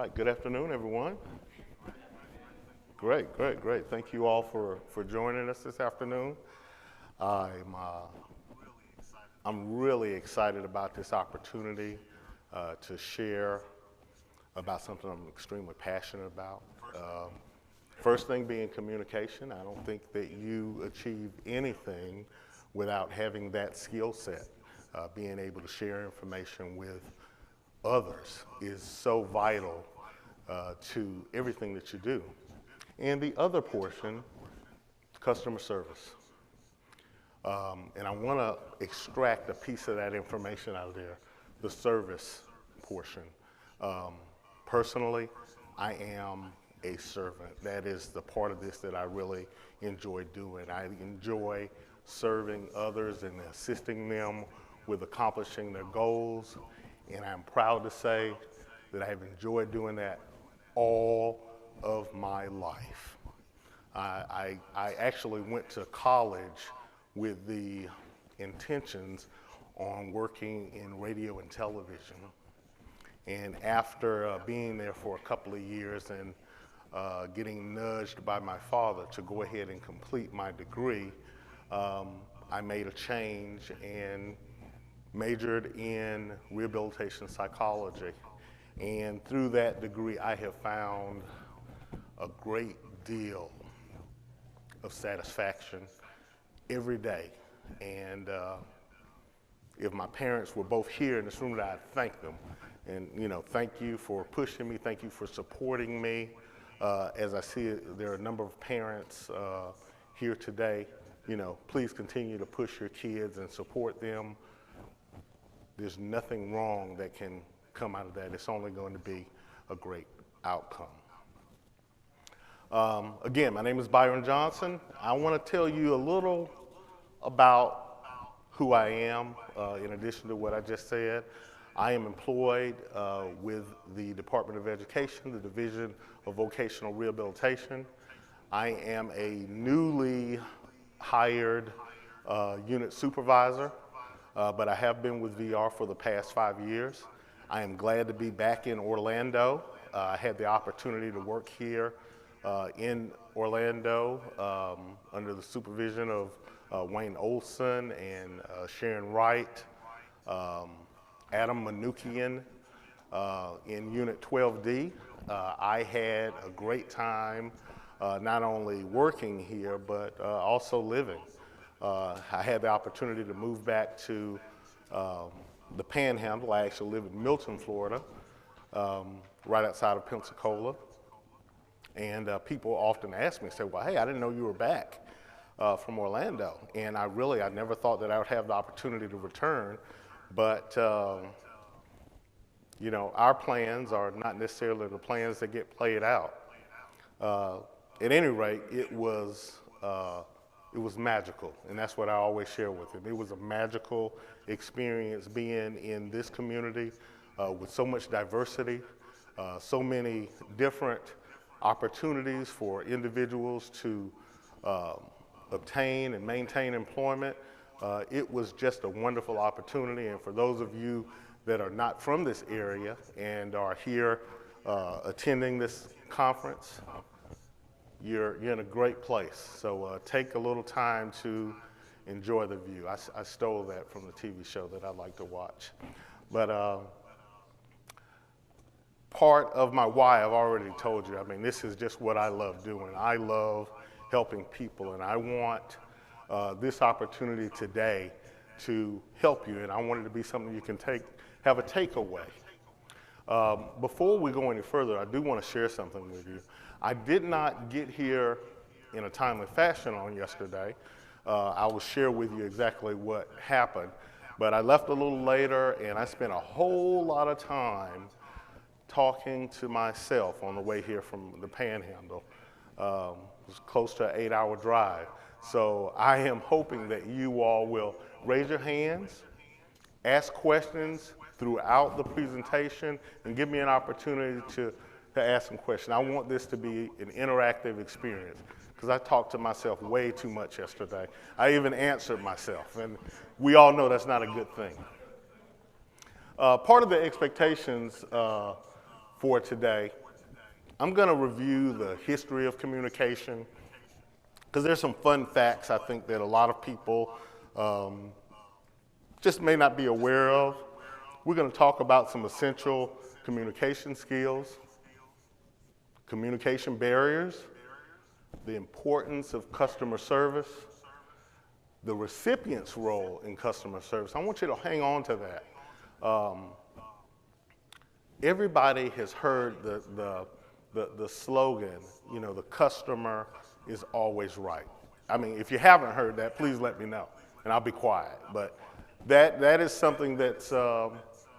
right, good afternoon, everyone. Great, great, great. Thank you all for joining us this afternoon. I'm, uh, I'm really excited about this opportunity to share about something I'm extremely passionate about. First thing being communication. I don't think that you achieve anything without having that skill set. Being able to share information with others is so vital to everything that you do. And the other portion, customer service. And I want to extract a piece of that information out of there, the service portion. Personally, I am a servant. That is the part of this that I really enjoy doing. I enjoy serving others and assisting them with accomplishing their goals. And I'm proud to say that I have enjoyed doing that all of my life. I actually went to college with the intentions on working in radio and television. And after being there for a couple of years and getting nudged by my father to go ahead and complete my degree, I made a change and majored in rehabilitation psychology. And through that degree, I have found a great deal of satisfaction every day. And if my parents were both here in this room, I'd thank them. And thank you for pushing me. Thank you for supporting me. As I see there are a number of parents here today. Please continue to push your kids and support them. There's nothing wrong that can come out of that. It's only going to be a great outcome. Again, my name is Byron Johnson. I want to tell you a little about who I am, in addition to what I just said. I am employed with the Department of Education, the Division of Vocational Rehabilitation. I am a newly hired unit supervisor, but I have been with VR for the past 5 years. I am glad to be back in Orlando. I had the opportunity to work here in Orlando under the supervision of Wayne Olson and Sharon Wright, Adam Manukian in Unit 12D. I had a great time not only working here, but also living. I had the opportunity to move back to the Panhandle. I actually live in Milton, Florida, right outside of Pensacola. And people often ask me, say, well, hey, I didn't know you were back from Orlando. And I never thought that I would have the opportunity to return. But, our plans are not necessarily the plans that get played out. At any rate, it was magical, and that's what I always share with them. It was a magical experience being in this community with so much diversity, so many different opportunities for individuals to obtain and maintain employment. It was just a wonderful opportunity, and for those of you that are not from this area and are here attending this conference, you're in a great place. So take a little time to enjoy the view. I stole that from the TV show that I like to watch. But part of my why I've already told you. I mean, this is just what I love doing. I love helping people, and I want this opportunity today to help you, and I want it to be something you can have a takeaway. Before we go any further, I do want to share something with you. I did not get here in a timely fashion on yesterday. I will share with you exactly what happened, but I left a little later, and I spent a whole lot of time talking to myself on the way here from the Panhandle. It was close to an 8-hour drive. So I am hoping that you all will raise your hands, ask questions throughout the presentation, and give me an opportunity to ask some questions. I want this to be an interactive experience because I talked to myself way too much yesterday. I even answered myself, and we all know that's not a good thing. Part of the expectations for today. I'm going to review the history of communication because there's some fun facts I think that a lot of people just may not be aware of. We're going to talk about some essential communication skills, communication barriers, the importance of customer service, the recipient's role in customer service. I want you to hang on to that. Everybody has heard the slogan, you know, the customer is always right. I mean, if you haven't heard that, please let me know, and I'll be quiet. But that is something that's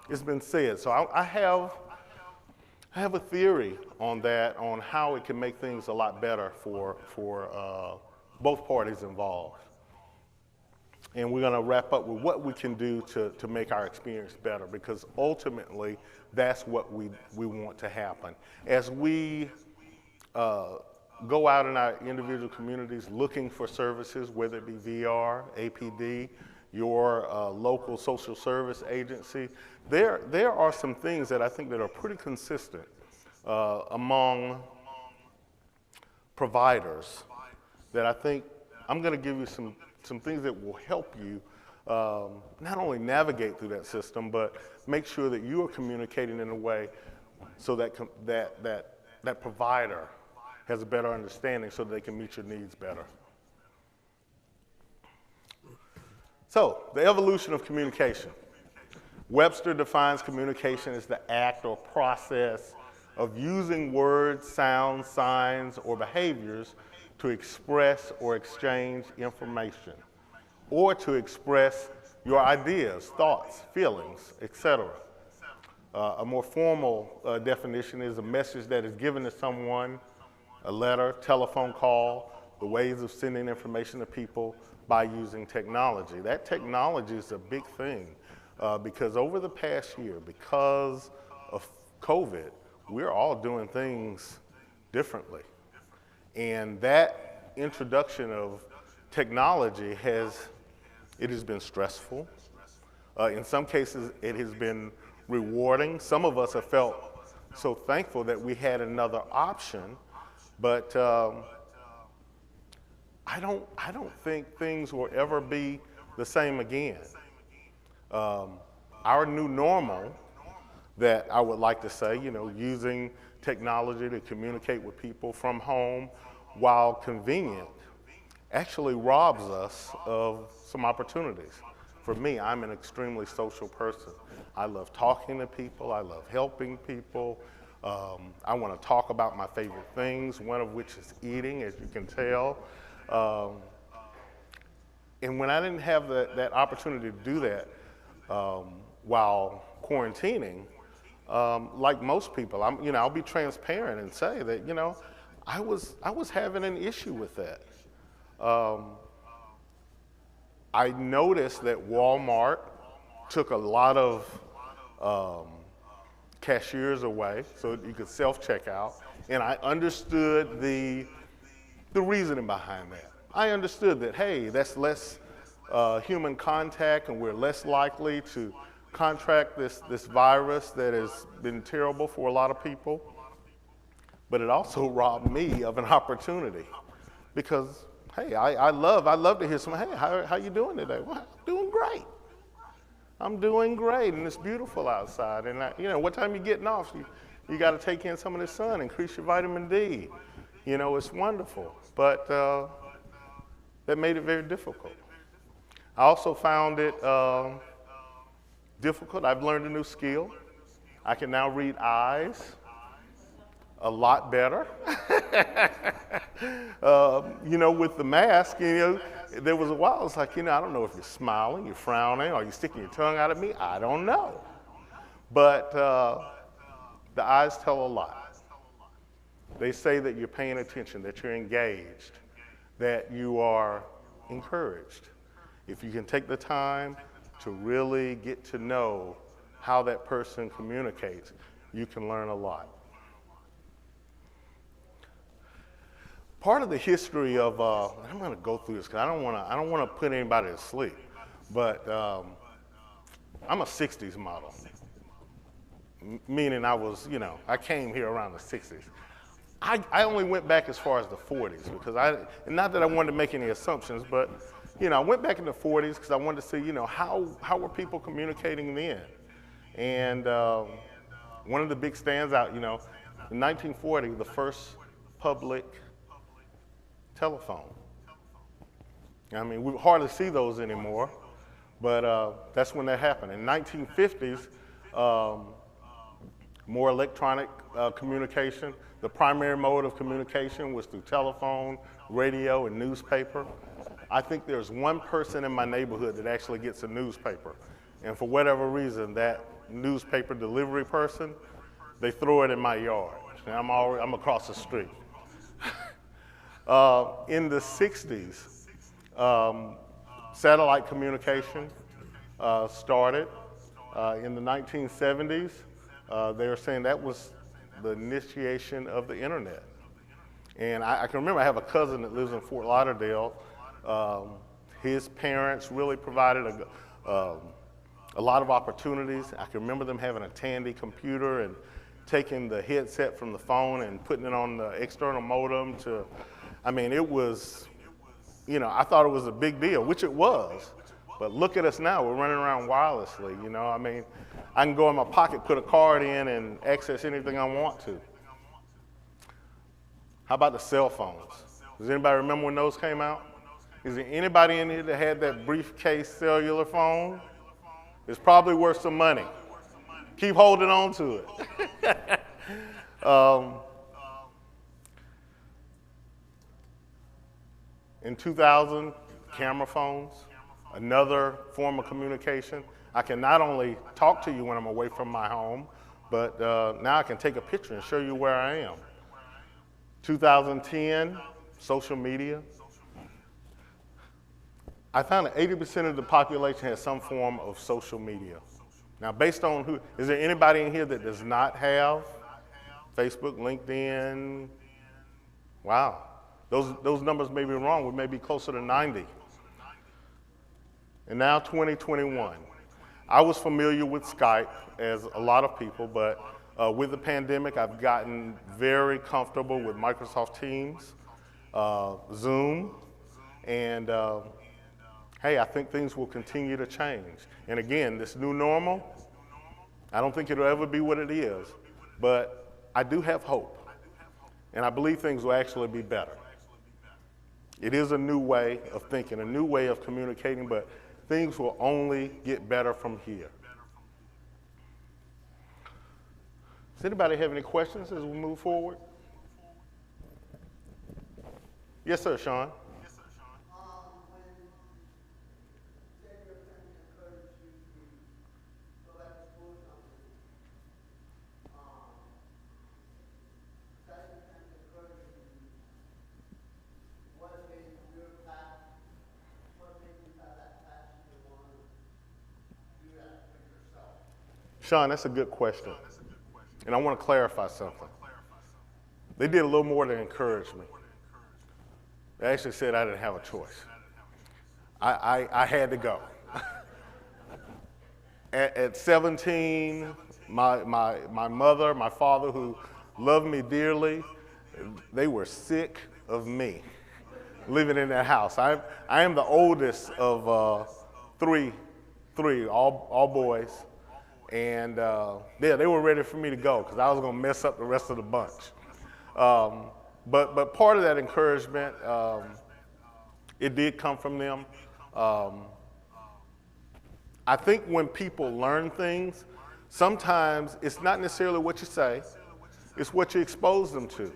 it's been said. So I have a theory on that, on how it can make things a lot better for both parties involved. And we're going to wrap up with what we can do to make our experience better, because ultimately that's what we want to happen. As we go out in our individual communities looking for services, whether it be VR, APD, your local social service agency, there are some things that I think that are pretty consistent among providers that I think I'm going to give you some things that will help you not only navigate through that system, but make sure that you are communicating in a way so that that provider has a better understanding so that they can meet your needs better. So, the evolution of communication. Webster defines communication as the act or process of using words, sounds, signs, or behaviors to express or exchange information, or to express your ideas, thoughts, feelings, etc. A more formal definition is a message that is given to someone, a letter, telephone call, the ways of sending information to people by using technology. That technology is a big thing because over the past year, because of COVID, we're all doing things differently. And that introduction of technology has been stressful. In some cases, it has been rewarding. Some of us have felt so thankful that we had another option, but I don't think things will ever be the same again. Our new normal, that I would like to say, you know, using technology to communicate with people from home while convenient, actually robs us of some opportunities. For me, I'm an extremely social person. I love talking to people. I love helping people. I want to talk about my favorite things, one of which is eating, as you can tell. And when I didn't have that opportunity to do that while quarantining, like most people, I'll be transparent and say that, you know, I was having an issue with that. I noticed that Walmart took a lot of cashiers away so you could self-checkout, and I understood the reasoning behind that. I understood that, hey, that's less human contact, and we're less likely to contract this virus that has been terrible for a lot of people. But it also robbed me of an opportunity because, hey, I love to hear someone, hey, how you doing today? Well, I'm doing great. I'm doing great, and it's beautiful outside. And what time you getting off? You got to take in some of the sun, increase your vitamin D. You know, it's wonderful, but that made it very difficult. I also found it difficult. I've learned a new skill. I can now read eyes a lot better. With the mask, there was a while, it's like, I don't know if you're smiling, you're frowning, or you're sticking your tongue out at me. I don't know. But the eyes tell a lot. They say that you're paying attention, that you're engaged, that you are encouraged. If you can take the time to really get to know how that person communicates, you can learn a lot. Part of the history of, I'm going to go through this because I don't want to put anybody to sleep, but I'm a 60s model. meaning I was, I came here around the 60s. I only went back as far as the 40s because and not that I wanted to make any assumptions, but, I went back in the 40s because I wanted to see, how were people communicating then? And one of the big stands out, in 1940, the first public telephone. I mean, we hardly see those anymore, but that's when that happened. In 1950s, more electronic communication. The primary mode of communication was through telephone, radio, and newspaper. I think there's one person in my neighborhood that actually gets a newspaper. And for whatever reason, that newspaper delivery person, they throw it in my yard. And I'm across the street. In the 60s, satellite communication started. In the 1970s, they were saying that was the initiation of the internet. And I can remember I have a cousin that lives in Fort Lauderdale. His parents really provided a lot of opportunities. I can remember them having a Tandy computer and taking the headset from the phone and putting it on the external modem it was, I thought it was a big deal, which it was. But look at us now, we're running around wirelessly, I can go in my pocket, put a card in, and access anything I want to. How about the cell phones? Does anybody remember when those came out? Is there anybody in here that had that briefcase cellular phone? It's probably worth some money. Keep holding on to it. In 2000, camera phones, another form of communication. I can not only talk to you when I'm away from my home, but now I can take a picture and show you where I am. 2010, social media. I found that 80% of the population has some form of social media. Now, based on is there anybody in here that does not have Facebook, LinkedIn? Wow, those numbers may be wrong. We may be closer to 90. And now 2021. I was familiar with Skype, as a lot of people, but with the pandemic, I've gotten very comfortable with Microsoft Teams, Zoom, and hey, I think things will continue to change. And again, this new normal, I don't think it'll ever be what it is, but I do have hope, and I believe things will actually be better. It is a new way of thinking, a new way of communicating, but things will only get better from here. Does anybody have any questions as we move forward? Yes, sir, Sean. Sean, that's a good question. And I want to clarify something. They did a little more to encourage me. They actually said I didn't have a choice. I had to go. At 17, my mother, my father, who loved me dearly, they were sick of me living in that house. I am the oldest of three, all boys. And yeah, they were ready for me to go because I was going to mess up the rest of the bunch. But part of that encouragement, it did come from them. I think when people learn things, sometimes it's not necessarily what you say, it's what you expose them to.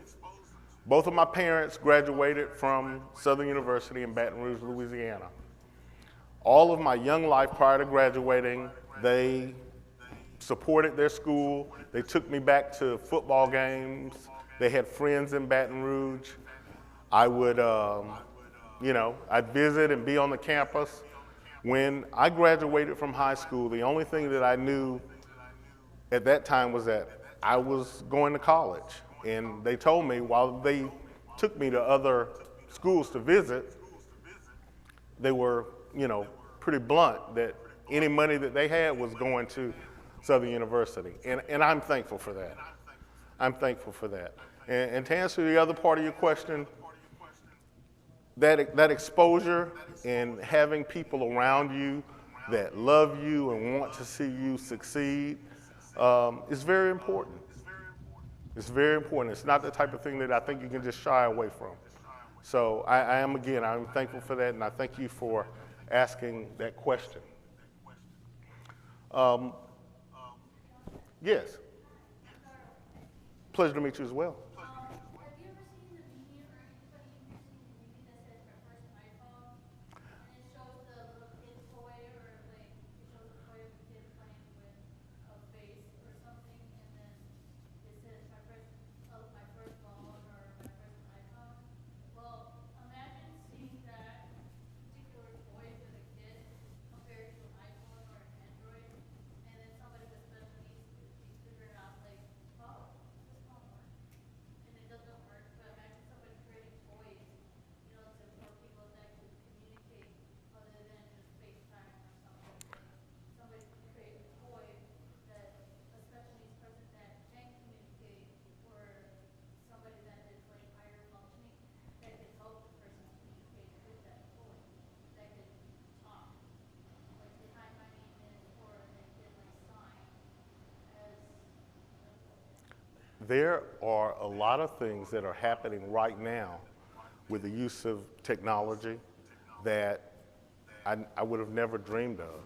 Both of my parents graduated from Southern University in Baton Rouge, Louisiana. All of my young life prior to graduating, they supported their school. They took me back to football games. They had friends in Baton Rouge. I would, I'd visit and be on the campus. When I graduated from high school, the only thing that I knew at that time was that I was going to college. And they told me while they took me to other schools to visit, they were, pretty blunt that any money that they had was going to Southern University, and I'm thankful for that. I'm thankful for that. And to answer the other part of your question, that exposure and having people around you that love you and want to see you succeed is very important. It's very important. It's not the type of thing that I think you can just shy away from. So I'm thankful for that, and I thank you for asking that question. Yes. Pleasure to meet you as well. Have you ever seen the meme or anybody seen the meme that says my first iPhone? And it shows the little kid toy or like it shows a toy of a kid playing with a face or something and then it says my first phone or my first iPhone. Well, imagine seeing that particular toy with a kid compared to an iPhone or an Android and then somebody with special needs figuring out like, oh, this phone works and it doesn't work, but imagine somebody creating toys, for people that can communicate other than just FaceTime or something. Like somebody can create a toy that a special needs person that can communicate or somebody that is like higher functioning that can help the person communicate with that toy, that can talk. Like say, hi, my name is, or they can like sign as There are a lot of things that are happening right now with the use of technology that I would have never dreamed of.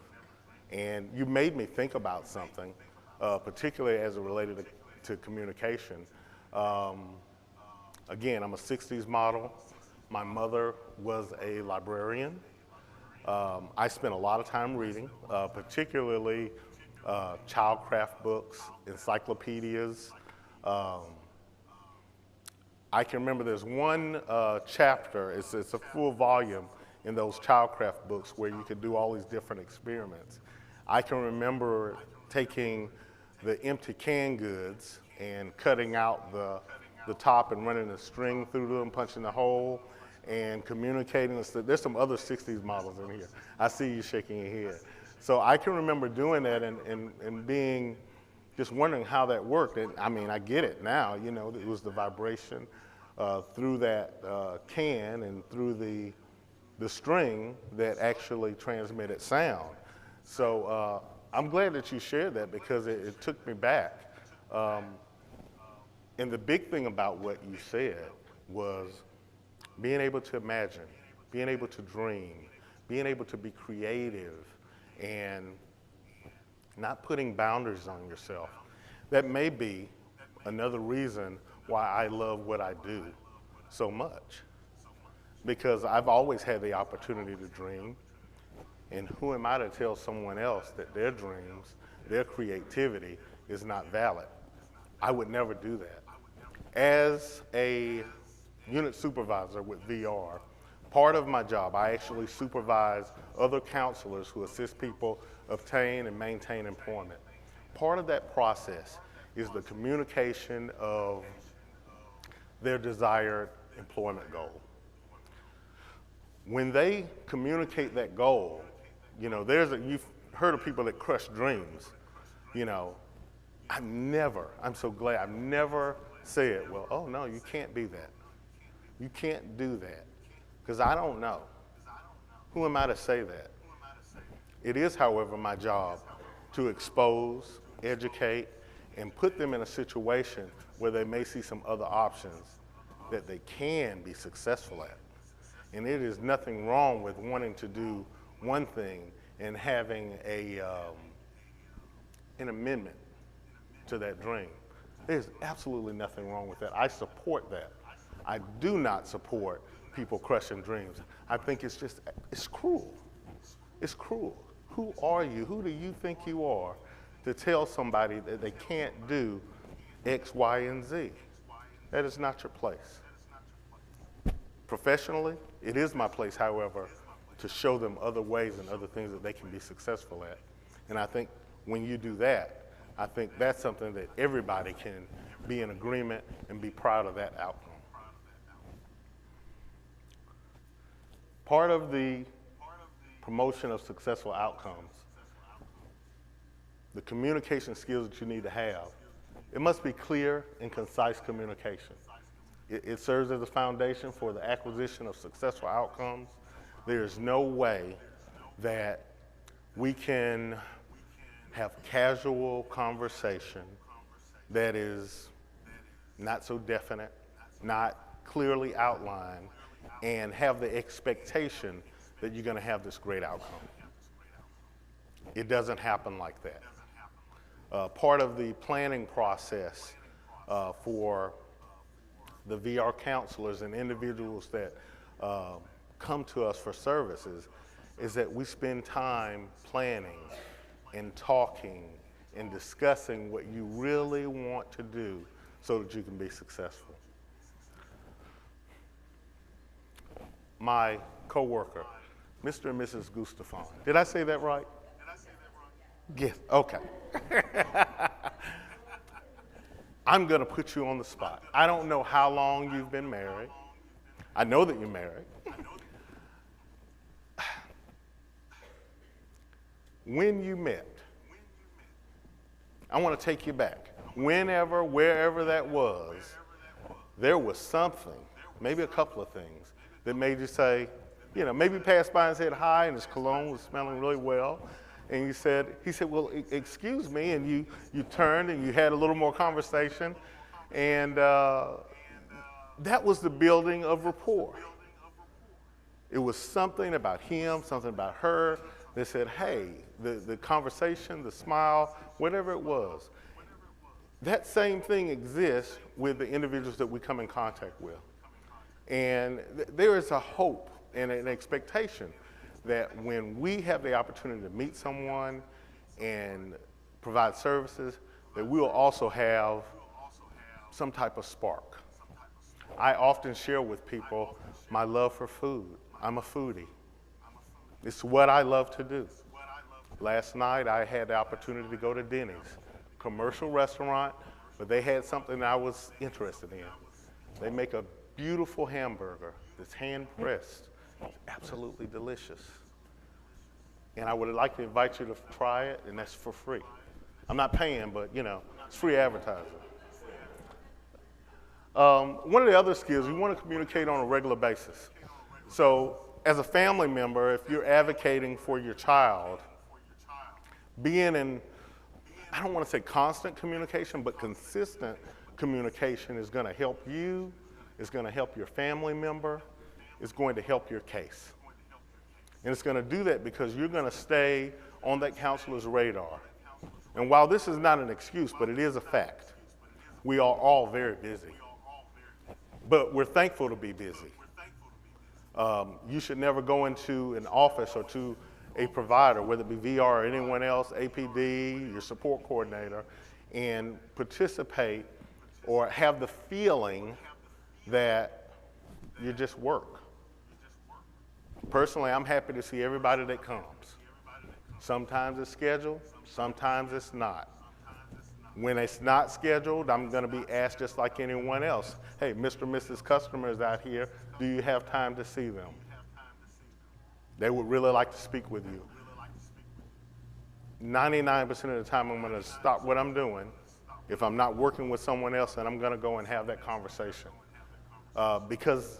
And you made me think about something, particularly as it related to communication. Again, I'm a 60s model. My mother was a librarian. I spent a lot of time reading, particularly childcraft books, encyclopedias. I can remember there's one chapter, it's a full volume in those childcraft books where you could do all these different experiments. I can remember taking the empty canned goods and cutting out the top and running a string through them, punching the hole, and communicating. There's some other 60s models in here. I see you shaking your head. So I can remember doing that and being just wondering how that worked. And I mean, I get it now, it was the vibration through that can and through the string that actually transmitted sound. So I'm glad that you shared that because it took me back. And the big thing about what you said was being able to imagine, being able to dream, being able to be creative, and not putting boundaries on yourself. That may be another reason why I love what I do so much. Because I've always had the opportunity to dream, and who am I to tell someone else that their dreams, their creativity is not valid? I would never do that. As a unit supervisor with VR, part of my job, I actually supervise other counselors who assist people obtain and maintain employment. Part of that process is the communication of their desired employment goal. When they communicate that goal, you've heard of people that crush dreams. I'm so glad, I've never said, well, oh no, you can't be that. You can't do that, because I don't know. Who am I to say that? It is, however, my job to expose, educate, and put them in a situation where they may see some other options that they can be successful at. And it is nothing wrong with wanting to do one thing and having an amendment to that dream. There's absolutely nothing wrong with that. I support that. I do not support people crushing dreams. I think it's cruel. It's cruel. Who are you? Who do you think you are to tell somebody that they can't do X, Y, and Z? That is not your place. Professionally, it is my place, however, to show them other ways and other things that they can be successful at. And I think when you do that, I think that's something that everybody can be in agreement and be proud of that outcome. Part of the promotion of successful outcomes the communication skills that you need to have, it must be clear and concise communication. It serves as a foundation for the acquisition of successful outcomes. There is no way that we can have casual conversation that is not so definite, not clearly outlined, and have the expectation that you're going to have this great outcome. It doesn't happen like that. Part of the planning process for the VR counselors and individuals that come to us for services is that we spend time planning and talking and discussing what you really want to do so that you can be successful. My coworker, Mr. and Mrs. Gustafson. Did I say that right? Yes, okay. I'm gonna put you on the spot. I don't know how long you've been married. I know that you're married. When you met, I want to take you back. Whenever, wherever that was, there was something, maybe a couple of things, that made you say, you know, maybe passed by and said hi, and his cologne was smelling really well. And he said, well, excuse me, and you turned and you had a little more conversation, and that was the building of rapport. It was something about him, something about her that said, hey, the conversation, the smile, whatever it was, that same thing exists with the individuals that we come in contact with. And there is a hope and an expectation that when we have the opportunity to meet someone and provide services, that we will also have some type of spark. I often share with people my love for food. I'm a foodie. It's what I love to do. Last night I had the opportunity to go to Denny's, commercial restaurant, but they had something I was interested in. They make a beautiful hamburger that's hand pressed. It's absolutely delicious. And I would like to invite you to try it, and that's for free. I'm not paying, but you know, it's free advertising. One of the other skills, you want to communicate on a regular basis. So as a family member, if you're advocating for your child, being in, I don't want to say constant communication, but consistent communication is going to help you, it's going to help your family member, it's going to help your case. And it's going to do that because you're going to stay on that counselor's radar. And while this is not an excuse, but it is a fact, we are all very busy. But we're thankful to be busy. You should never go into an office or to a provider, whether it be VR or anyone else, APD, your support coordinator, and participate or have the feeling that you just work. Personally, I'm happy to see everybody that comes. Sometimes it's scheduled, sometimes it's not. When it's not scheduled, I'm going to be asked just like anyone else, hey, Mr. and Mrs. Customers out here, do you have time to see them? They would really like to speak with you. 99% of the time, I'm going to stop what I'm doing if I'm not working with someone else, and I'm going to go and have that conversation. Because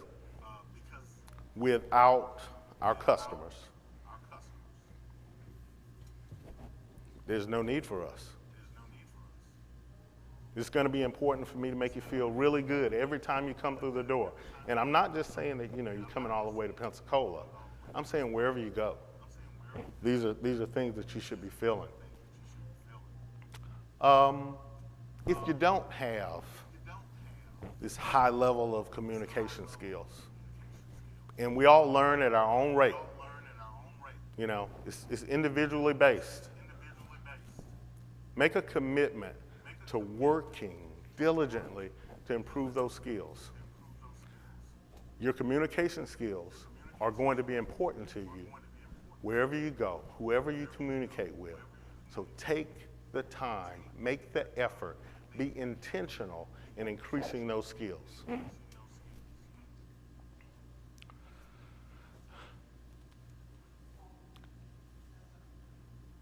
without our customers, there's no need for us. It's going to be important for me to make you feel really good every time you come through the door. And I'm not just saying that, you know, you're coming all the way to Pensacola. I'm saying wherever you go. These are things that you should be feeling. If you don't have this high level of communication skills, and we all learn at our own rate, you know, it's individually based. Make a commitment to working diligently to improve those skills. Your communication skills are going to be important to you wherever you go, whoever you communicate with. So take the time, make the effort, be intentional in increasing those skills.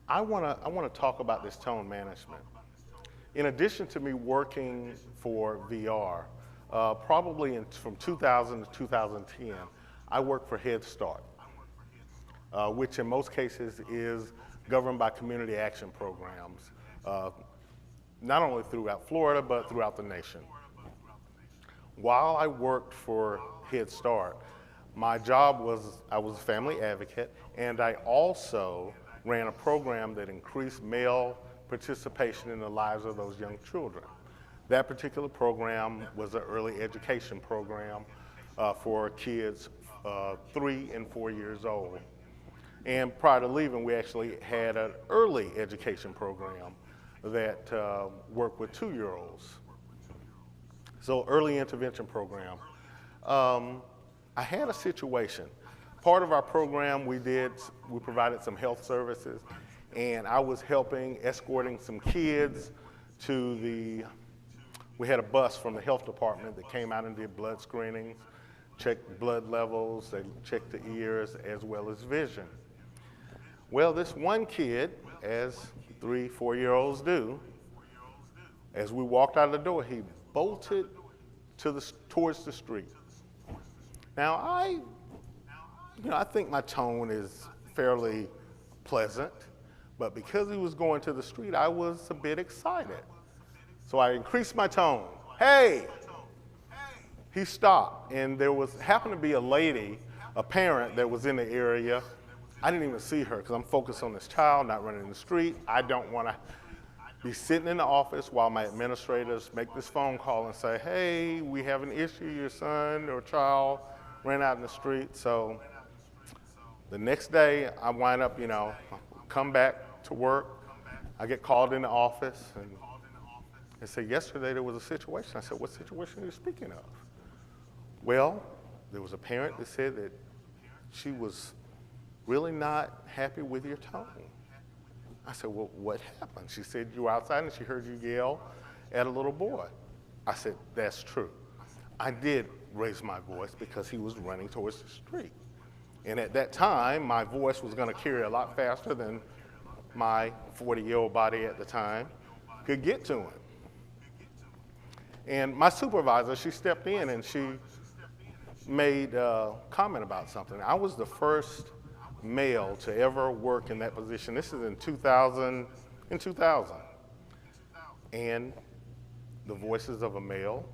I want to talk about this tone management. In addition to me working for VR, probably from 2000 to 2010, I worked for Head Start, which in most cases is governed by community action programs, not only throughout Florida, but throughout the nation. While I worked for Head Start, my job was, I was a family advocate, and I also ran a program that increased male participation in the lives of those young children. That particular program was an early education program for kids 3 and 4 years old. And prior to leaving, we actually had an early education program that worked with 2-year-olds. So early intervention program. I had a situation. Part of our program we provided some health services, and I was escorting some kids to we had a bus from the health department that came out and did blood screenings, checked blood levels, they checked the ears as well as vision. Well, this one kid, as 3, 4-year-olds do, as we walked out of the door, he bolted towards the street. Now, I think my tone is fairly pleasant, but because he was going to the street, I was a bit excited. So I increased my tone. Hey! He stopped, and there happened to be a lady, a parent that was in the area. I didn't even see her because I'm focused on this child, not running in the street. I don't want to be sitting in the office while my administrators make this phone call and say, hey, we have an issue, your son or child ran out in the street. So the next day, I wind up, come back to work. I get called in the office, and they say, yesterday there was a situation. I said, what situation are you speaking of? Well, there was a parent that said that she was really not happy with your tone. I said, well, what happened? She said, you were outside and she heard you yell at a little boy. I said, that's true. I did raise my voice because he was running towards the street. And at that time, my voice was going to carry a lot faster than my 40-year-old body at the time could get to him. And my supervisor, she stepped in and she made a comment about something. I was the first male to ever work in that position. This is in 2000. And the voices of a male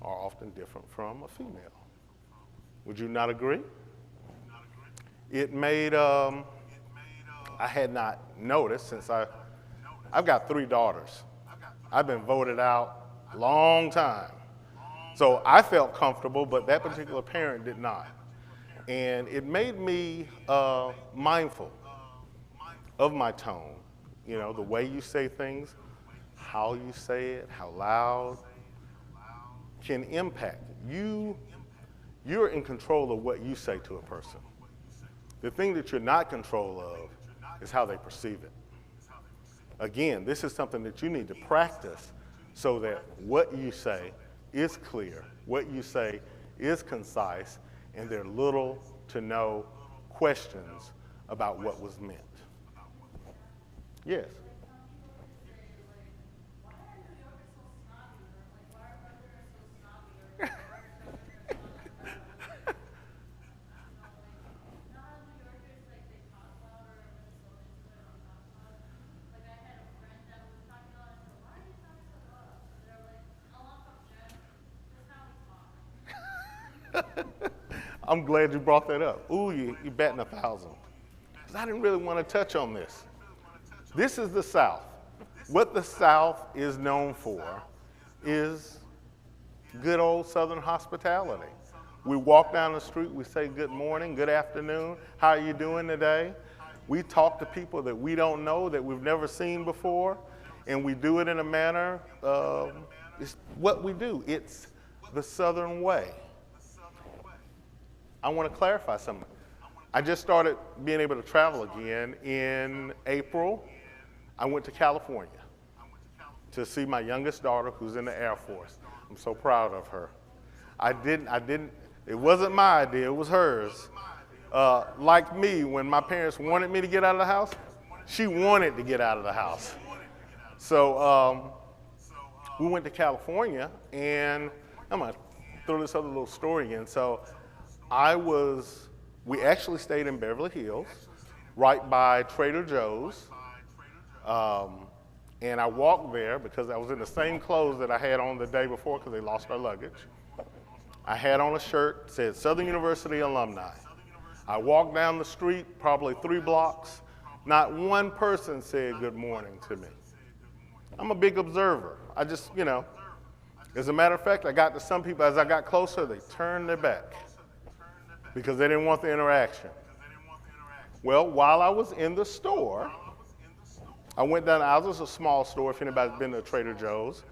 are often different from a female. Would you not agree? It made, I had not noticed since I've got 3 daughters. I've been voted out a long time. So I felt comfortable, but that particular parent did not. And it made me mindful of my tone, the way you say things, how you say it, how loud can impact. You're in control of what you say to a person. The thing that you're not in control of is how they perceive it. Again, this is something that you need to practice so that what you say is clear, what you say is concise, and there are little to no questions about what was meant. Yes? I'm glad you brought that up. Ooh, you're batting 1,000. Because I didn't really want to touch on this. This is the South. What the South is known for is good old Southern hospitality. We walk down the street, we say good morning, good afternoon, how are you doing today? We talk to people that we don't know, that we've never seen before, and we do it in a manner, it's what we do. It's the Southern way. I want to clarify something. I just started being able to travel again in April. I went to California to see my youngest daughter who's in the Air Force. I'm so proud of her. It wasn't my idea, it was hers. Like me, when my parents wanted me to get out of the house, She wanted to get out of the house. So we went to California, and I'm gonna throw this other little story in. So we actually stayed in Beverly Hills, right by Trader Joe's. And I walked there because I was in the same clothes that I had on the day before because they lost our luggage. I had on a shirt that said Southern University alumni. I walked down the street, probably 3 blocks. Not one person said good morning to me. I'm a big observer. I just, as a matter of fact, I got to some people, as I got closer, they turned their back because they didn't want the interaction. Well, while I was in the store, I went down, ours was a small store, if anybody's been to Trader Joe's,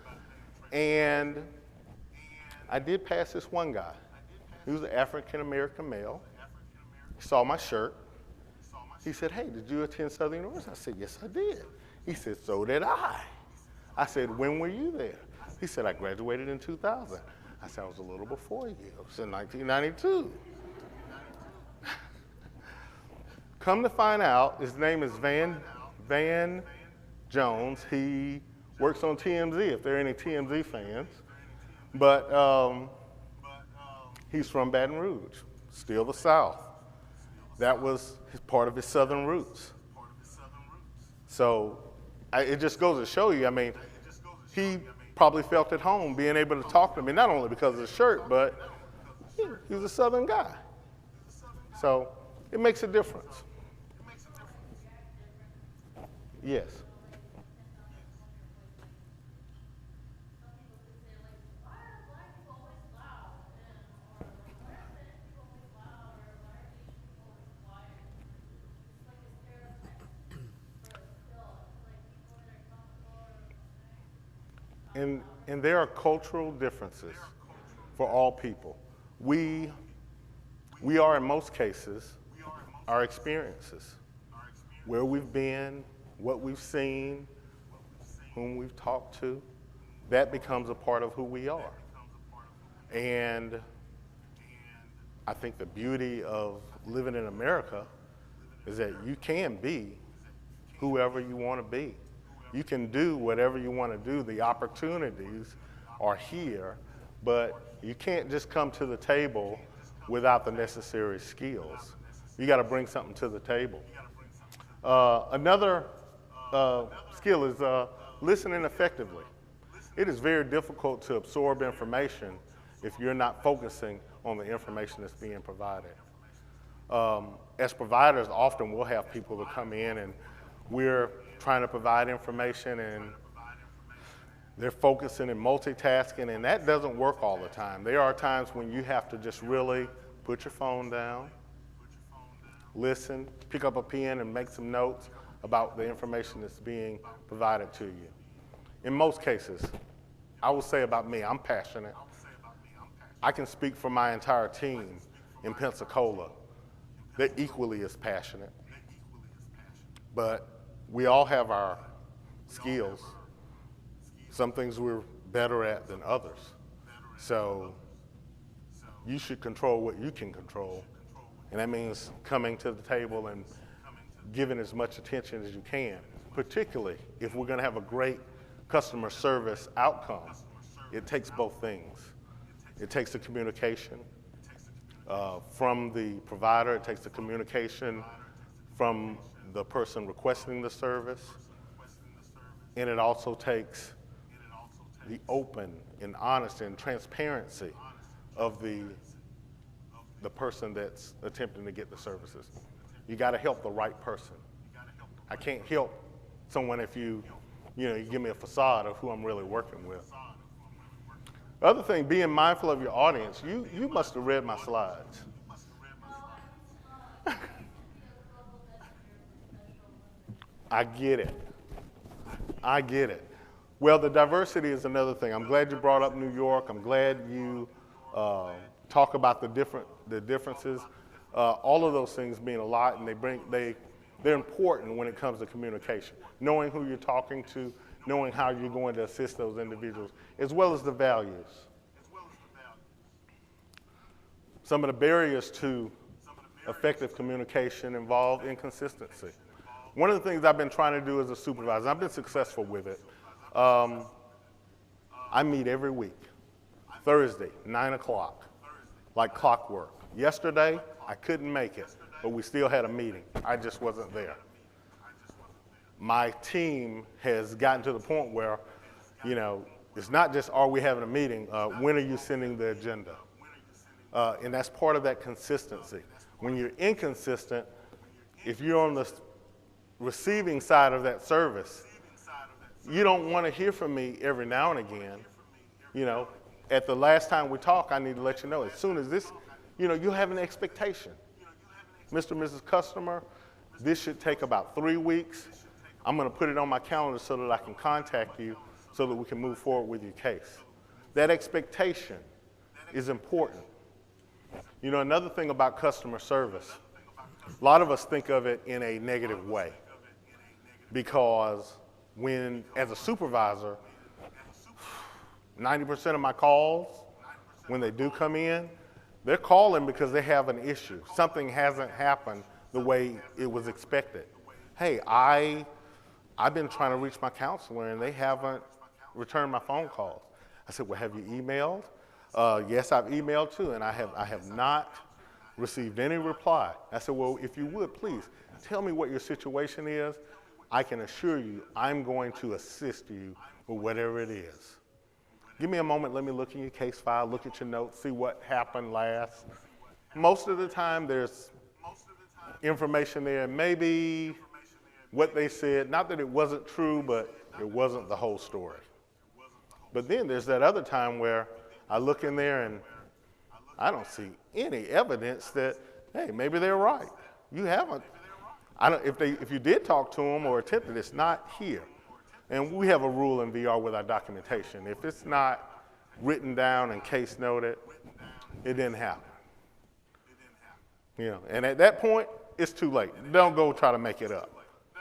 and I did pass this one guy. He was an African-American male. He saw my shirt. He said, "Hey, did you attend Southern University?" I said, "Yes, I did." He said, "So did I." I said, "When were you there?" He said, "I graduated in 2000. I said, "I was a little before you. It was in 1992. Come to find out, his name is Van Jones. He works on TMZ, if there are any TMZ fans. But he's from Baton Rouge, still the South. That was part of his Southern roots. So it just goes to show you, he probably felt at home being able to talk to me, not only because of the shirt, but he was a Southern guy. So it makes a difference. Yes. And there are cultural differences for all people. We are, in most cases, our experiences, where we've been, what we've seen, whom we've talked to, that becomes a part of who we are. And I think the beauty of living in America is that you can be whoever you want to be. You can do whatever you want to do. The opportunities are here, but you can't just come to the table without the necessary skills. You got to bring something to the table. Another skill is listening effectively. It is very difficult to absorb information if you're not focusing on the information that's being provided. As providers, often we'll have people that come in and we're trying to provide information and they're focusing and multitasking, and that doesn't work all the time. There are times when you have to just really put your phone down, listen, pick up a pen and make some notes about the information that's being provided to you. In most cases, I will say about me, I'm passionate. I can speak for my entire team in Pensacola. They're equally as passionate. But we all have our skills. Some things we're better at than others. So you should control what you can control. And that means coming to the table and giving as much attention as you can, particularly if we're going to have a great customer service outcome. It takes both things. It takes the communication from the provider. It takes the communication from the person requesting the service. And it also takes the open and honest and transparency of the person that's attempting to get the services. You got to help the right person. I can't help someone if you give me a facade of who I'm really working with. The other thing, being mindful of your audience, you must have read my slides. I get it. I get it. Well, the diversity is another thing. I'm glad you brought up New York. I'm glad you talk about the differences. All of those things mean a lot, and they're important when it comes to communication. Knowing who you're talking to, knowing how you're going to assist those individuals, as well as the values. Some of the barriers to effective communication involve inconsistency. One of the things I've been trying to do as a supervisor, I've been successful with it. I meet every week, Thursday, 9 o'clock, like clockwork. Yesterday, I couldn't make it, but we still had a meeting. I just wasn't there. My team has gotten to the point where, you know, it's not just are we having a meeting, when are you sending the agenda? And that's part of that consistency. When you're inconsistent, if you're on the receiving side of that service, you don't want to hear from me every now and again. You know, at the last time we talk, I need to let you know, as soon as this, you know, you have an expectation. Mr. and Mrs. Customer, this should take about 3 weeks. I'm going to put it on my calendar so that I can contact you so that we can move forward with your case. That expectation is important. You know, another thing about customer service, a lot of us think of it in a negative way because when, as a supervisor, 90% of my calls, when they do come in, they're calling because they have an issue. Something hasn't happened the way it was expected. Hey, I've been trying to reach my counselor and they haven't returned my phone calls. I said, well, have you emailed? Yes, I've emailed too, and I have not received any reply. I said, well, if you would, please tell me what your situation is. I can assure you I'm going to assist you with whatever it is. Give me a moment, let me look in your case file, look at your notes, see what happened last. Most of the time there's information there, maybe what they said, not that it wasn't true, but it wasn't the whole story. But then there's that other time where I look in there and I don't see any evidence that, hey, maybe they're right. You haven't. If you did talk to them or attempted, it's not here. And we have a rule in VR with our documentation. If it's not written down and case noted, it didn't happen. You know, and at that point, it's too late. Don't go try to make it up,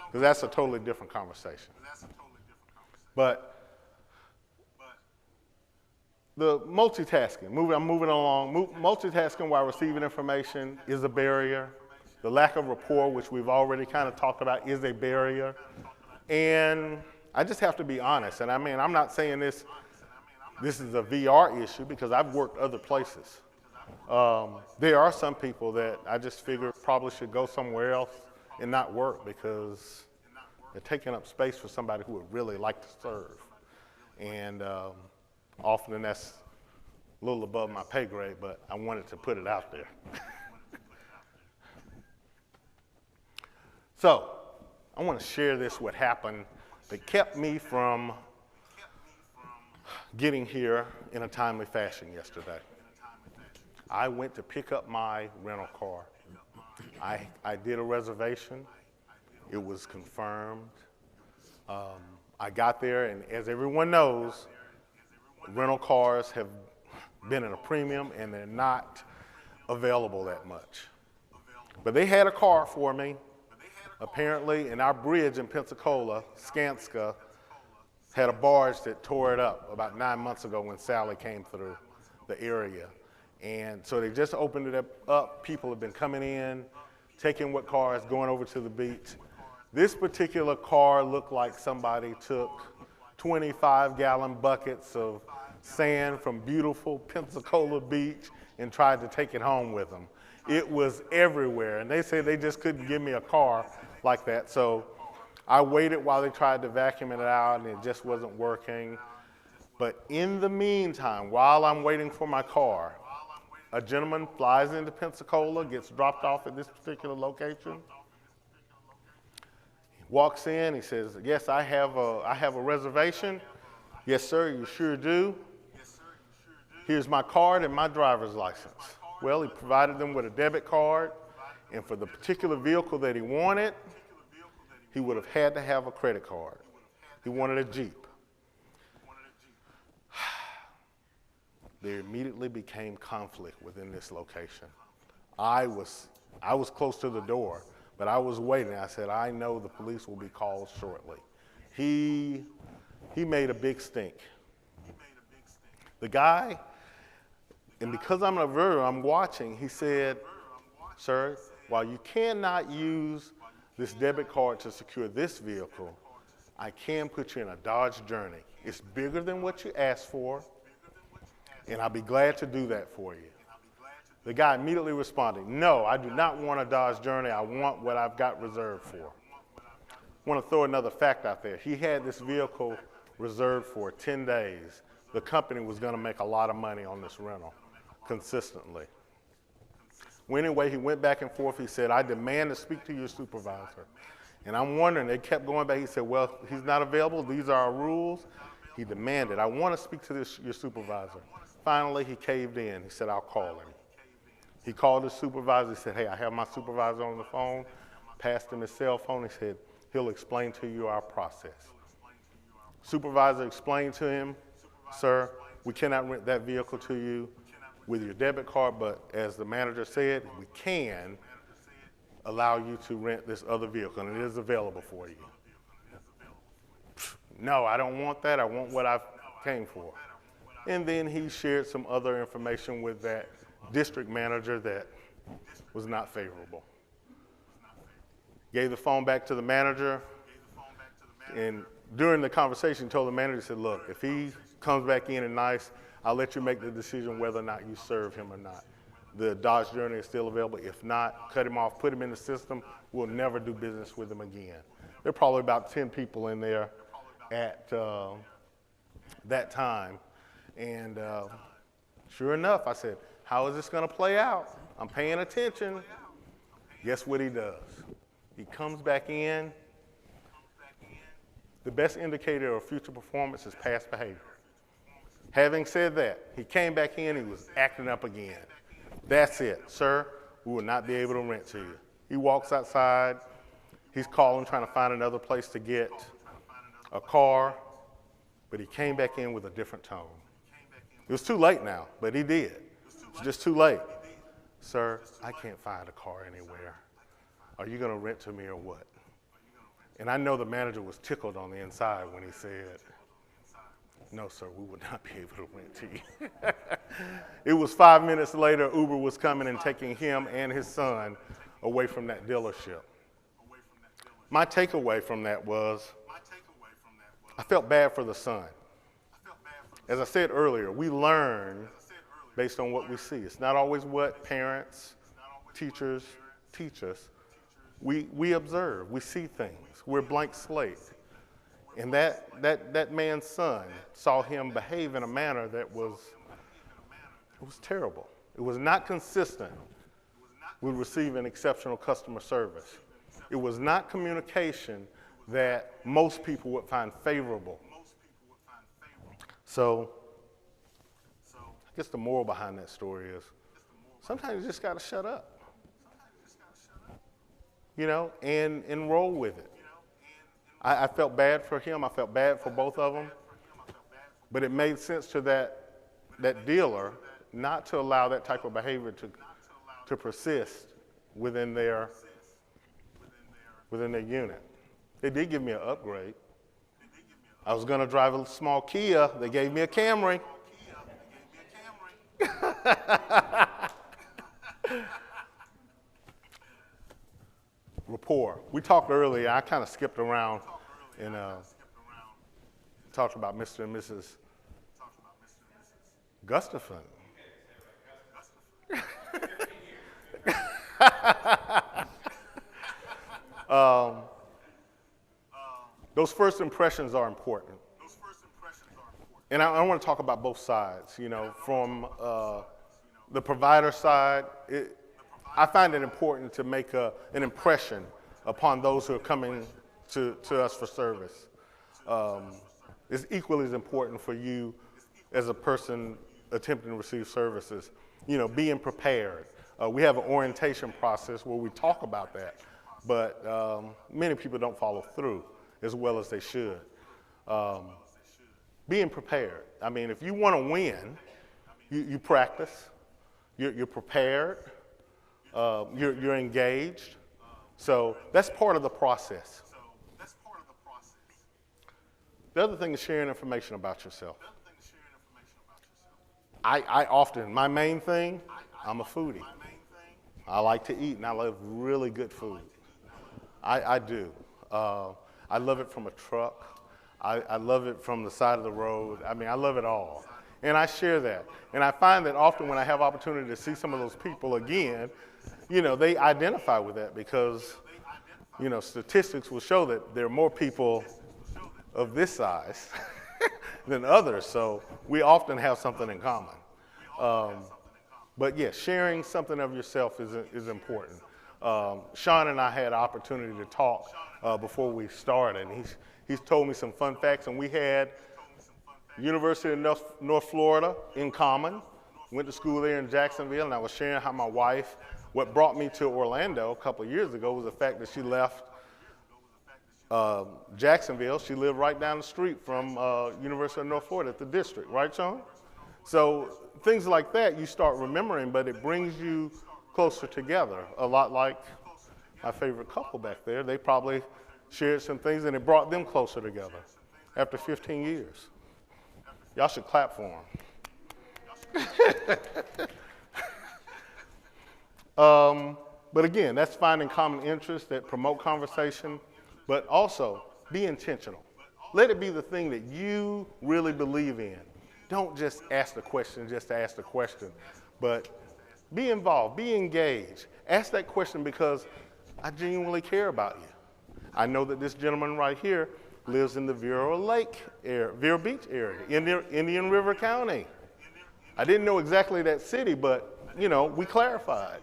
because that's a totally different conversation. But the multitasking, I'm moving along. Multitasking while receiving information is a barrier. The lack of rapport, which we've already kind of talked about, is a barrier. And I just have to be honest. And I mean, I'm not saying this is a VR issue because I've worked other places. There are some people that I just figure probably should go somewhere else and not work because they're taking up space for somebody who would really like to serve. And often that's a little above my pay grade, but I wanted to put it out there. So I want to share this, what happened that kept me from getting here in a timely fashion yesterday. I went to pick up my rental car. I did a reservation. It was confirmed. I got there, and as everyone knows, rental cars have been at a premium and they're not available that much. But they had a car for me. Apparently, in our bridge in Pensacola, Skanska had a barge that tore it up about 9 months ago when Sally came through the area. And so they just opened it up. People have been coming in, taking what cars, going over to the beach. This particular car looked like somebody took 25-gallon buckets of sand from beautiful Pensacola Beach and tried to take it home with them. It was everywhere, and they said they just couldn't give me a car like that. So I waited while they tried to vacuum it out, and it just wasn't working. But in the meantime, while I'm waiting for my car, a gentleman flies into Pensacola, gets dropped off at this particular location. He walks in, he says, yes, I have a reservation. Yes, sir, you sure do. Here's my card and my driver's license. Well, he provided them with a debit card, and for the particular vehicle that he wanted, he would have had to have a credit card. He wanted a Jeep. There immediately became conflict within this location. I was close to the door, but I was waiting. I said, I know the police will be called shortly. He made a big stink. The guy, and because I'm an observer, I'm watching, he said, sir, while you cannot use this debit card to secure this vehicle, I can put you in a Dodge Journey. It's bigger than what you asked for, and I'll be glad to do that for you. The guy immediately responded, no, I do not want a Dodge Journey. I want what I've got reserved for. I want to throw another fact out there. He had this vehicle reserved for 10 days. The company was going to make a lot of money on this rental consistently. Well, anyway, he went back and forth. He said, I demand to speak to your supervisor. And I'm wondering, they kept going back. He said, well, he's not available. These are our rules. He demanded, I want to speak to your supervisor. Finally, he caved in. He said, I'll call him. He called his supervisor. He said, hey, I have my supervisor on the phone. Passed him his cell phone. He said, he'll explain to you our process. Supervisor explained to him, sir, we cannot rent that vehicle to you with your debit card, but as the manager said, we can allow you to rent this other vehicle, and it is available for you. No, I don't want that. I want what I came for. And then he shared some other information with that district manager that was not favorable. Gave the phone back to the manager, and during the conversation, told the manager, he said, look, if he comes back in and nice, I'll let you make the decision whether or not you serve him or not. The Dodge Journey is still available. If not, cut him off, put him in the system. We'll never do business with him again. There are probably about 10 people in there at that time. And sure enough, I said, how is this going to play out? I'm paying attention. Guess what he does? He comes back in. The best indicator of future performance is past behavior. Having said that, he came back in, he was acting up again. That's it, sir, we will not be able to rent to you. He walks outside, he's calling, trying to find another place to get a car, but he came back in with a different tone. It was too late now, but he did. It's just too late. Sir, I can't find a car anywhere. Are you going to rent to me or what? And I know the manager was tickled on the inside when he said, no, sir, we would not be able to rent to you. It was 5 minutes later, Uber was coming and taking him and his son away from that dealership. My takeaway from that was, I felt bad for the son. As I said earlier, we learn based on what we see. It's not always what parents, teachers teach us. We observe, we see things. We're blank slate. And that man's son saw him behave in a manner that was terrible. It was not consistent with receiving exceptional customer service. It was not communication that most people would find favorable. So I guess the moral behind that story is sometimes you just got to shut up. You know, and roll with it. I felt bad for him. I felt bad for both of them. But it made sense to that dealer not to allow that type of behavior to persist within their unit. They did give me an upgrade. I was going to drive a small Kia. They gave me a Camry. Rapport. We talked earlier. I kind of skipped around and talked about Mr. and Mrs. Gustafson. Those first impressions are important. And I want to talk about both sides. You know, from the provider side, I find it important to make an impression upon those who are coming to us for service. It's equally as important for you as a person attempting to receive services, you know, being prepared. We have an orientation process where we talk about that, but many people don't follow through as well as they should. Being prepared. I mean, if you want to win, you practice, you're prepared, you're engaged. So that's part of the process. The other thing is sharing information about yourself. I often, my main thing, I'm a foodie. I like to eat and I love really good food. I do. I love it from a truck. I love it from the side of the road. I mean, I love it all. And I share that. And I find that often when I have opportunity to see some of those people again, you know, they identify with that because, you know, statistics will show that there are more people of this size than others. So we often have something in common. But yeah, sharing something of yourself is important. Sean and I had an opportunity to talk before we started, and he's told me some fun facts, and we had University of North Florida in common. Went to school there in Jacksonville, and I was sharing how my wife, what brought me to Orlando a couple of years ago was the fact that she left Jacksonville. She lived right down the street from University of North Florida at the district, right, Sean? So things like that you start remembering, but it brings you closer together, a lot like my favorite couple back there. They probably shared some things, and it brought them closer together after 15 years. Y'all should clap for them. But again, that's finding common interests that promote conversation, but also be intentional. Let it be the thing that you really believe in. Don't just ask the question just to ask the question, but be involved, be engaged. Ask that question because I genuinely care about you. I know that this gentleman right here lives in the Vero Beach area, Indian River County. I didn't know exactly that city, but you know, we clarified.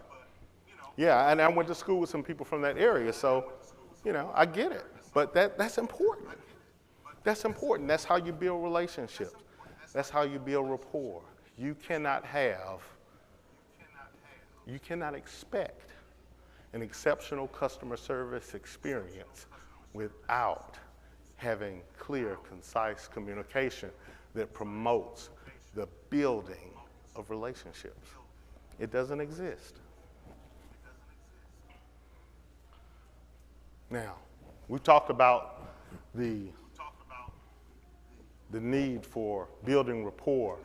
Yeah, and I went to school with some people from that area, so you know, I get it. But that's important. That's important. That's how you build relationships. That's how you build rapport. You cannot expect an exceptional customer service experience without having clear, concise communication that promotes the building of relationships. It doesn't exist. Now, we talked about the need for building rapport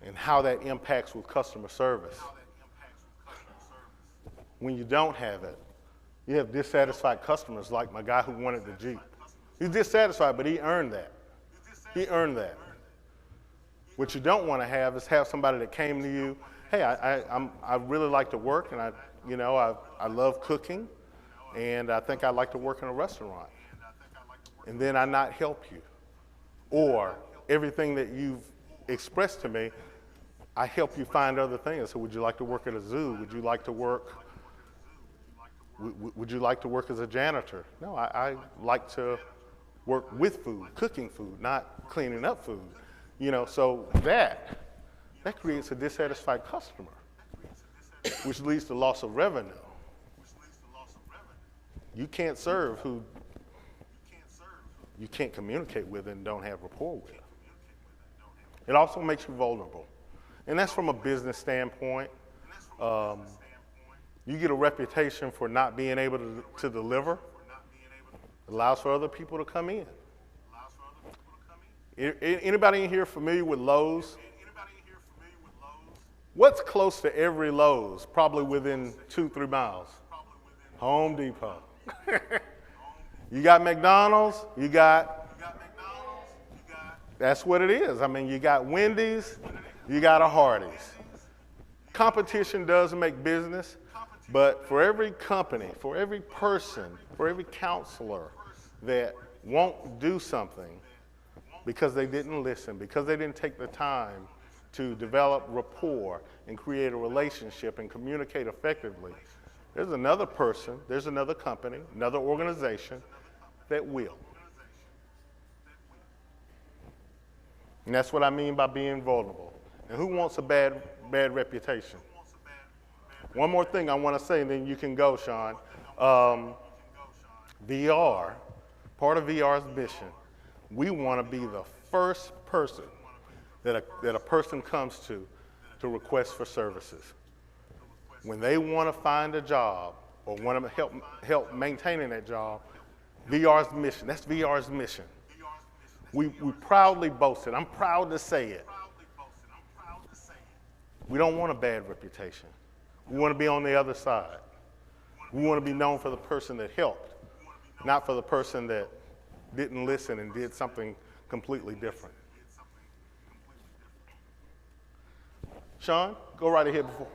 and how that impacts with customer service. When you don't have it, you have dissatisfied customers like my guy who wanted the Jeep. He's dissatisfied, but he earned that. He earned that. What you don't want to have is have somebody that came to you, hey, I really like to work, and I love cooking, and I think I'd like to work in a restaurant. And then I not help you. Or everything that you've expressed to me, I help you find other things. So would you like to work at a zoo? Would you like to work as a janitor? No, I like to work with food, cooking food, not cleaning up food. You know, so that creates a dissatisfied customer, which leads to loss of revenue. You can't serve who you can't communicate with and don't have rapport with. It also makes you vulnerable. And that's from a business standpoint. You get a reputation for not being able to deliver. It allows for other people to come in. Anybody in here familiar with Lowe's? What's close to every Lowe's? Probably within 2-3 miles. Home Depot. You got McDonald's, that's what it is. I mean, you got Wendy's, you got a Hardee's. Competition does make business, but for every company, for every person, for every counselor that won't do something because they didn't listen, because they didn't take the time to develop rapport and create a relationship and communicate effectively, there's another person, there's another company, another organization that will. And that's what I mean by being vulnerable. And who wants a bad reputation? One more thing I want to say, and then you can go, Sean. VR, part of VR's mission, we want to be the first person that a person comes to request for services. When they want to find a job or want to help maintaining that job, VR's mission, that's VR's mission. We proudly boast it. I'm proud to say it. We don't want a bad reputation. We want to be on the other side. We want to be known for the person that helped, not for the person that didn't listen and did something completely different. Sean, go right ahead before.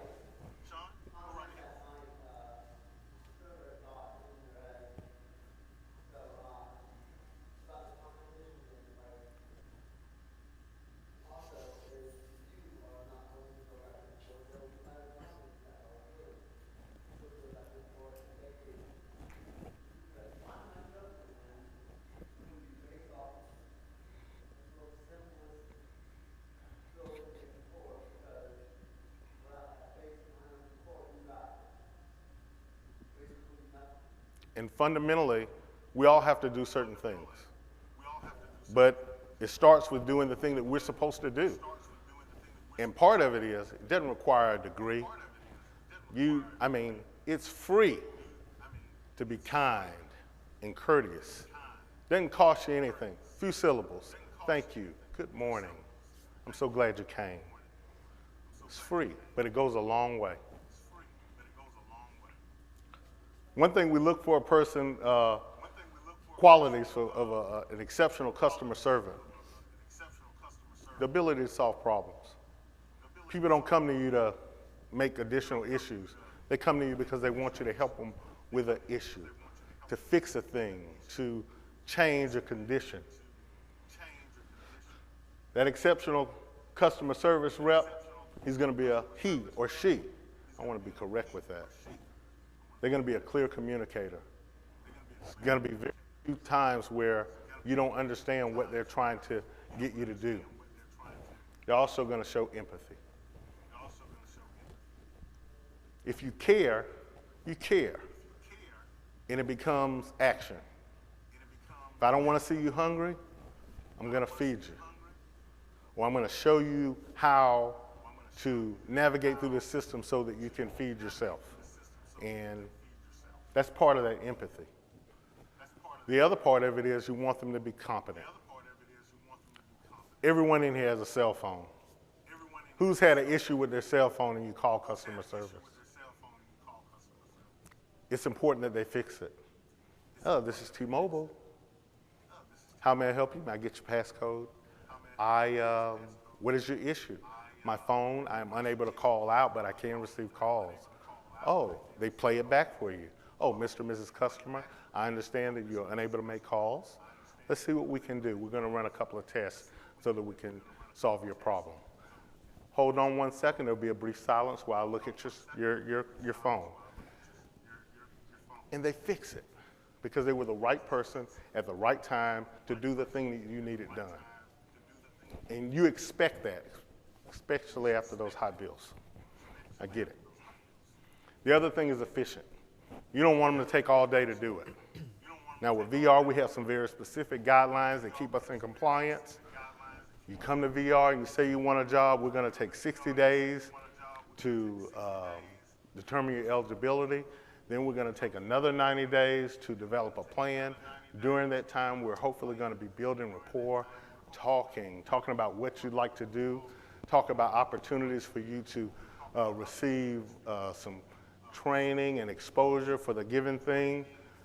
And fundamentally, we all have to do certain things. But it starts with doing the thing that we're supposed to do. And part of it is, it doesn't require a degree. It's free to be kind and courteous. Doesn't cost you anything. Few syllables. Thank you. Good morning. I'm so glad you came. It's free, but it goes a long way. One thing we look for a person, qualities of an exceptional customer servant, the ability to solve problems. People don't come to you to make additional issues. They come to you because they want you to help them with an issue, to fix a thing, to change a condition. That exceptional customer service rep, he's going to be a he or she. I want to be correct with that. They're going to be a clear communicator. It's going to be very few times where you don't understand what they're trying to get you to do. They're also going to show empathy. If you care, you care. And it becomes action. If I don't want to see you hungry, I'm going to feed you. Or I'm going to show you how to navigate through the system so that you can feed yourself. And that's part of that empathy. The other part of it is you want them to be competent. Everyone in here has a cell phone. Who's had an issue with their cell phone and you call customer service? It's important that they fix it. Oh, this is T-Mobile. How may I help you? May I get your passcode? What is your issue? My phone, I am unable to call out, but I can receive calls. Oh, they play it back for you. Oh, Mr. and Mrs. Customer, I understand that you're unable to make calls. Let's see what we can do. We're going to run a couple of tests so that we can solve your problem. Hold on 1 second. There'll be a brief silence while I look at your phone. And they fix it because they were the right person at the right time to do the thing that you needed done. And you expect that, especially after those high bills. I get it. The other thing is efficient. You don't want them to take all day to do it. Now with VR, we have some very specific guidelines that keep us in compliance. You come to VR and you say you want a job, we're going to take 60 days to determine your eligibility. Then we're going to take another 90 days to develop a plan. During that time, we're hopefully going to be building rapport, talking about what you'd like to do, talk about opportunities for you to receive some training and exposure for the given thing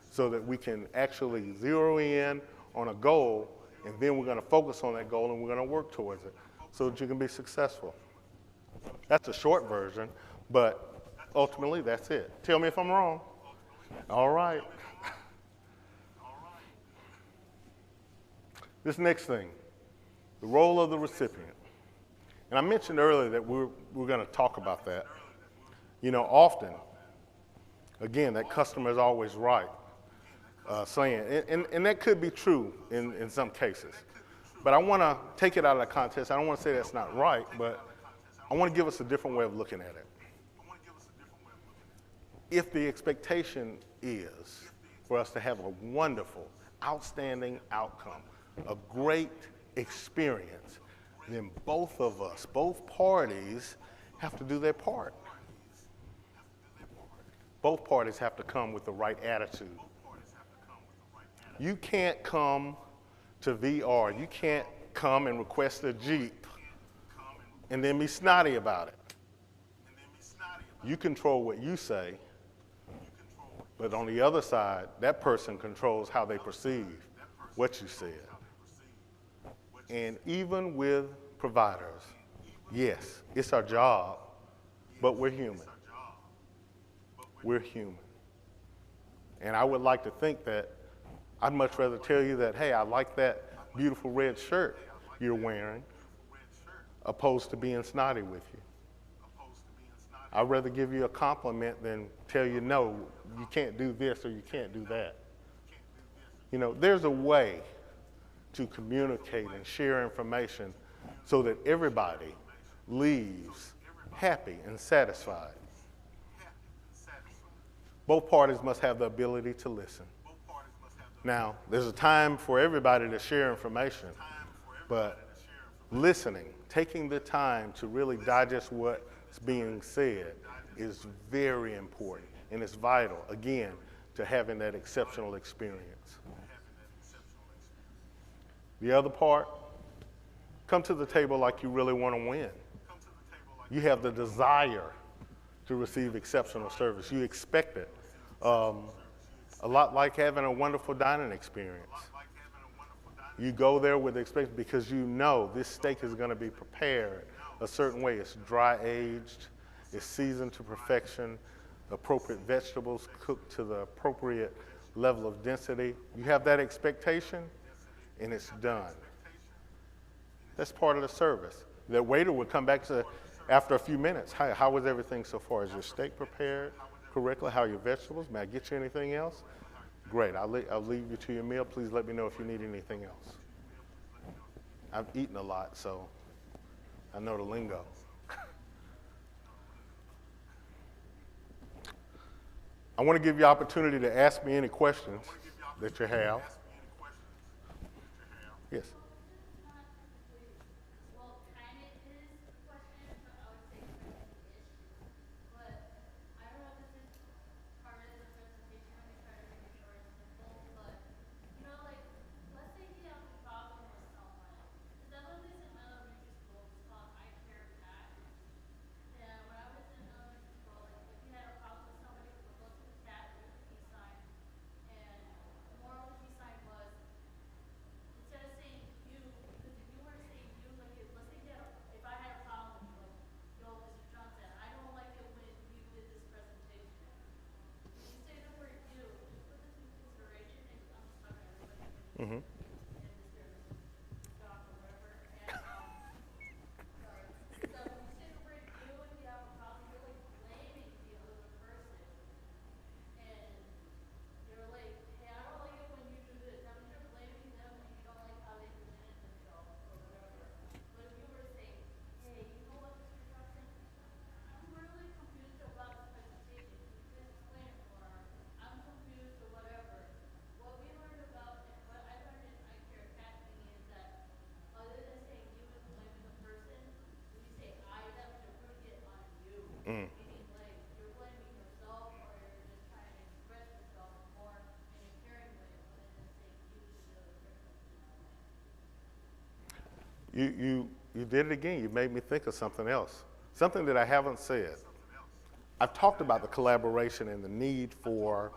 so that we can actually zero in on a goal, and then we're going to focus on that goal and we're going to work towards it so that you can be successful. That's a short version, but ultimately that's it. Tell me if I'm wrong. All right. This next thing, the role of the recipient. And I mentioned earlier that we're going to talk about that. You know, often, again, that customer is always right, saying, and that could be true in some cases. But I want to take it out of the context. I don't want to say that's not right, but I want to give us a different way of looking at it. If the expectation is for us to have a wonderful, outstanding outcome, a great experience, then both of us, both parties, have to do their part. Both parties have to come with the right attitude. You can't come to VR, you can't come and request a Jeep and then be snotty about it. You control what you say, But on the other side, that person controls how they perceive what you said. And even with providers, yes, it's our job, but we're human. We're human. And I would like to think that I'd much rather tell you that, hey, I like that beautiful red shirt you're wearing, opposed to being snotty with you. I'd rather give you a compliment than tell you, no, you can't do this or you can't do that. You know, there's a way to communicate and share information so that everybody leaves happy and satisfied. Both parties must have the ability to listen. Now, there's a time for everybody to share information, but listening, taking the time to really digest what's being said is very important, and it's vital, again, to having that exceptional experience. The other part, come to the table like you really want to win. You have the desire to receive exceptional service. You expect it. A lot like having a wonderful dining experience. You go there with expectation because you know this steak is going to be prepared a certain way. It's dry aged, it's seasoned to perfection, appropriate vegetables cooked to the appropriate level of density. You have that expectation, and it's done. That's part of the service. The waiter would come back to, after a few minutes, hi, how was everything so far? Is your steak prepared correctly? How are your vegetables? May I get you anything else? Great, I'll leave you to your meal. Please let me know if you need anything else. I've eaten a lot, so I know the lingo. I want to give you opportunity to ask me any questions that you have. Yes. Well, kind of is a question, but I would say question-ish. But I don't know if this is part of the presentation. I'm gonna try to make it short and simple. But you know, like, let's say you have a problem with someone. Because I learned this in elementary school. It's called I Care Cat. And when I was in elementary school, like, if you had a problem with somebody, you would go to the cat with the peace sign. And the moral of the peace sign was, instead of saying you, because if you were to say you, like, let's say if I had a problem with you, like, yo, Mr. Johnson, I don't like it when you did this presentation. When you say the word you, just put this in consideration, and I'm just talking to everybody. Mm-hmm. And Mr. Doc or whatever, and, sorry. So when you say the word you and you have a problem, you're like blaming the other person. And you're like, hey, I don't like it when you do this. That means you're blaming them and you don't like how they presented themselves or whatever. But if you were to say, hey, you know what, Mr. Johnson? I'm really confused about this presentation. Can you please explain it more? I'm confused or whatever. What we learned about, and what I learned in I Care Academy is that other than saying you and blaming the person, when you say I, that means you're putting it on you. Meaning like you're blaming yourself or you're just trying to express yourself more in a caring way other than saying you to the other person. You did it again. You made me think of something else, something that I haven't said. I've talked about the collaboration and the need for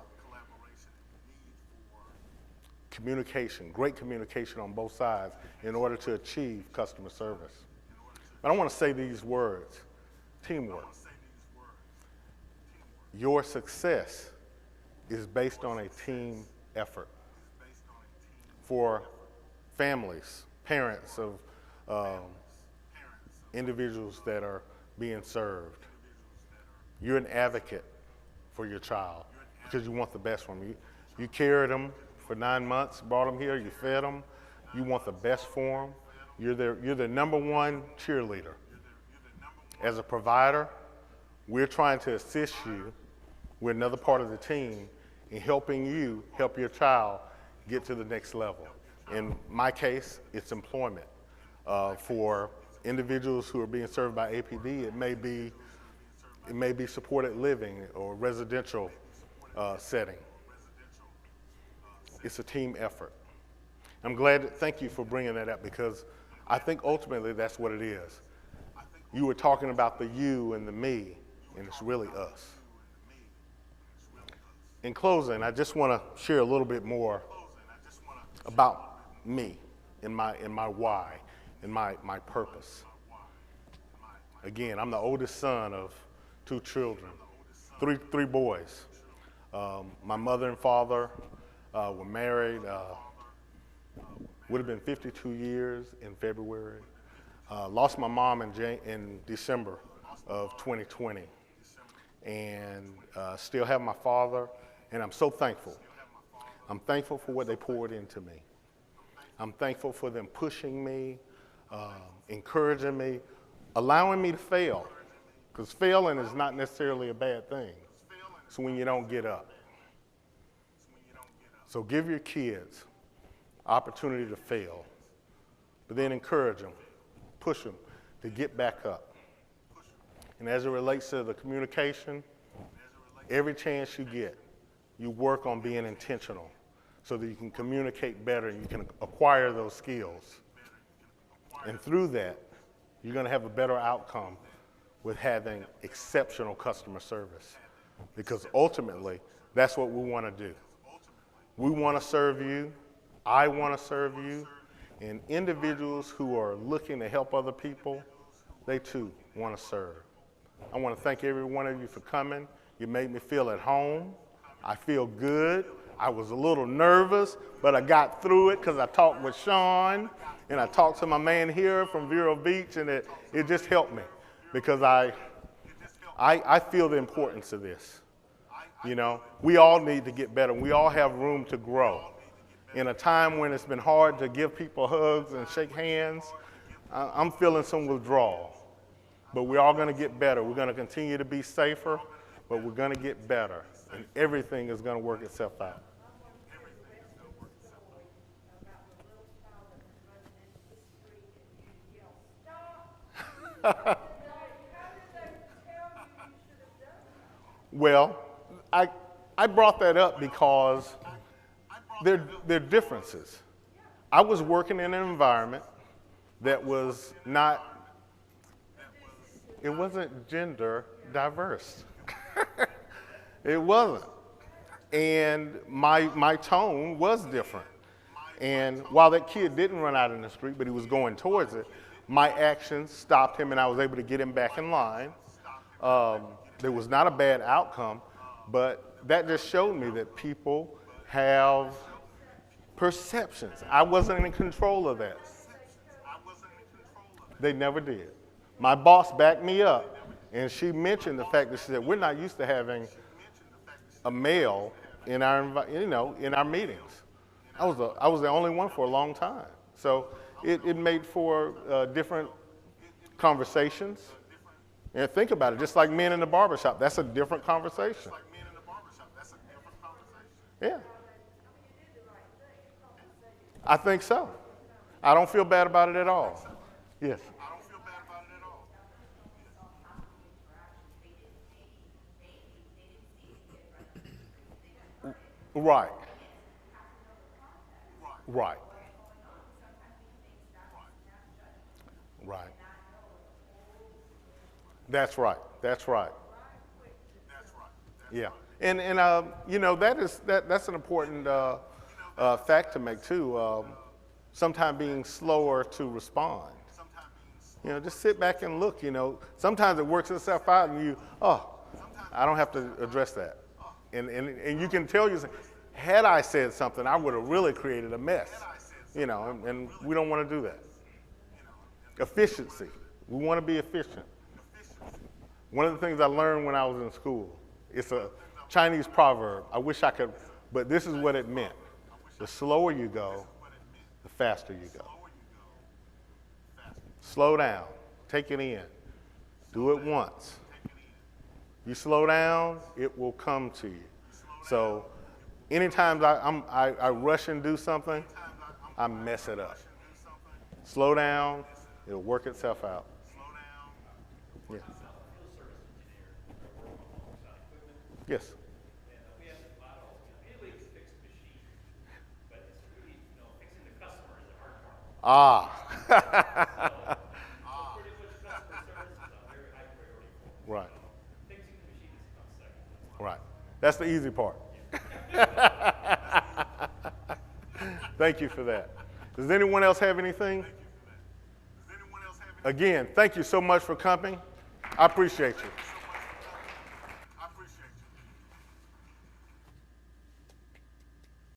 communication, great communication on both sides in order to achieve customer service. But I want to say these words: teamwork. Your success is based on a team effort. For families, parents of individuals that are being served, you're an advocate for your child because you want the best for them. You carried them for 9 months, brought them here, you fed them, you want the best for them. You're the number one cheerleader. As a provider, we're trying to assist you. We're another part of the team in helping you help your child get to the next level. In my case, it's employment. For individuals who are being served by APD, it may be supported living or residential setting. It's a team effort. I'm glad, thank you for bringing that up because I think ultimately that's what it is. You were talking about the you and the me, and it's really us. in closing, I just want to share a little bit more about me and my why and my purpose. Again, I'm the oldest son of 2 children, three boys. My mother and father were married, would have been 52 years in February. Lost my mom in December of 2020. And still have my father, and I'm so thankful. I'm thankful for what they poured into me. I'm thankful for them pushing me, encouraging me, allowing me to fail, because failing is not necessarily a bad thing. It's when you don't get up. So give your kids opportunity to fail, but then encourage them, push them to get back up. And as it relates to the communication, every chance you get, you work on being intentional so that you can communicate better and you can acquire those skills. And through that, you're going to have a better outcome with having exceptional customer service, because ultimately, that's what we want to do. We want to serve you. I want to serve you. And individuals who are looking to help other people, they too want to serve. I want to thank every one of you for coming. You made me feel at home. I feel good. I was a little nervous, but I got through it because I talked with Sean and I talked to my man here from Vero Beach, and it just helped me because I feel the importance of this. You know, we all need to get better. We all have room to grow. In a time when it's been hard to give people hugs and shake hands, I'm feeling some withdrawal. But we're all going to get better. We're going to continue to be safer, but we're going to get better. And everything is going to work itself out. Well, I brought that up because there are differences. I was working in an environment that was not, it wasn't gender diverse. It wasn't. And my tone was different. And while that kid didn't run out in the street, but he was going towards it, my actions stopped him and I was able to get him back in line. There was not a bad outcome, but that just showed me that people have perceptions. I wasn't in control of that. They never did. My boss backed me up, and she mentioned the fact that she said, we're not used to having a male in our, in our meetings. I was the only one for a long time. So it made for different conversations. And think about it, just like men in the barbershop, that's a different conversation. Yeah. I think so. I don't feel bad about it at all. Yes. Right. Right. Right. That's right. That's right. Yeah. And that's an important fact to make too. Sometimes being slower to respond. Just sit back and look. Sometimes it works itself out, and I don't have to address that. And you can tell had I said something, I would have really created a mess. And we don't want to do that. Efficiency. We want to be efficient. One of the things I learned when I was in school, it's a Chinese proverb. I wish I could, but this is what it meant. The slower you go, the faster you go. Slow down. Take it in. Do it once. You slow down, it will come to you. So anytime I rush and do something, I mess it up. Slow down, it'll work itself out. Yeah. Yes. We have a lot of really fixed machines, but it's really, fixing the customer is the hard part. So pretty much customer service is a very high priority for us. Right. Fixing the machine is not second. Right. That's the easy part. Thank you for that. Does anyone else have anything? Again, thank you so much for coming. I appreciate you.